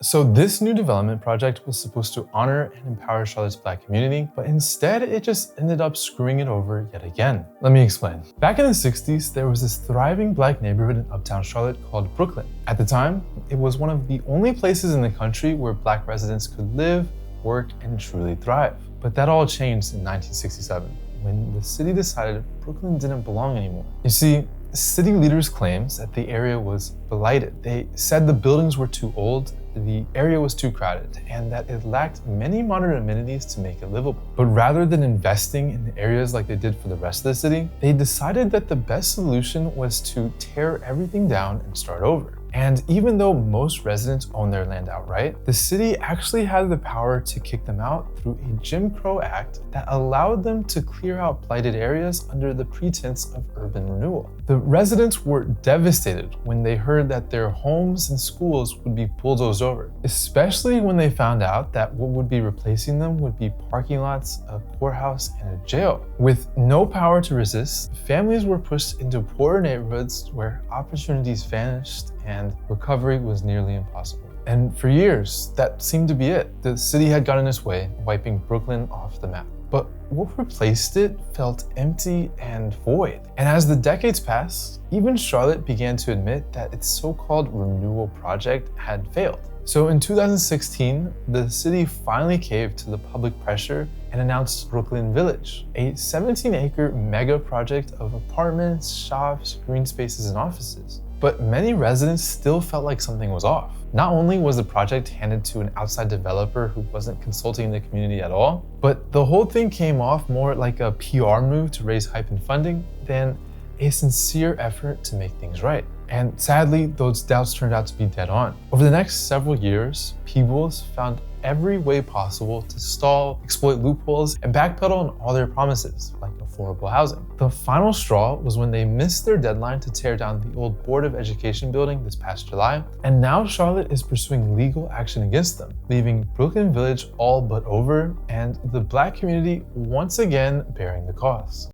So this new development project was supposed to honor and empower Charlotte's Black community, but instead it just ended up screwing it over yet again. Let me explain. Back in the 60s, there was this thriving Black neighborhood in Uptown Charlotte called Brooklyn. At the time, it was one of the only places in the country where Black residents could live, work, and truly thrive. But that all changed in 1967, when the city decided Brooklyn didn't belong anymore. You see, city leaders claimed that the area was blighted. They said the buildings were too old, the area was too crowded, and that it lacked many modern amenities to make it livable. But rather than investing in areas like they did for the rest of the city, they decided that the best solution was to tear everything down and start over. And even though most residents own their land outright, the city actually had the power to kick them out through a Jim Crow Act that allowed them to clear out blighted areas under the pretense of urban renewal. The residents were devastated when they heard that their homes and schools would be bulldozed over, especially when they found out that what would be replacing them would be parking lots, a courthouse, and a jail. With no power to resist, families were pushed into poorer neighborhoods where opportunities vanished and recovery was nearly impossible. And for years, that seemed to be it. The city had gotten its way, wiping Brooklyn off the map. But what replaced it felt empty and void. And as the decades passed, even Charlotte began to admit that its so-called renewal project had failed. So in 2016, the city finally caved to the public pressure and announced Brooklyn Village, a 17-acre mega project of apartments, shops, green spaces, and offices. But many residents still felt like something was off. Not only was the project handed to an outside developer who wasn't consulting the community at all, but the whole thing came off more like a PR move to raise hype and funding than a sincere effort to make things right. And sadly, those doubts turned out to be dead on. Over the next several years, Peebles found every way possible to stall, exploit loopholes, and backpedal on all their promises, like affordable housing. The final straw was when they missed their deadline to tear down the old Board of Education building this past July, and now Charlotte is pursuing legal action against them, leaving Brooklyn Village all but over, and the Black community once again bearing the cost.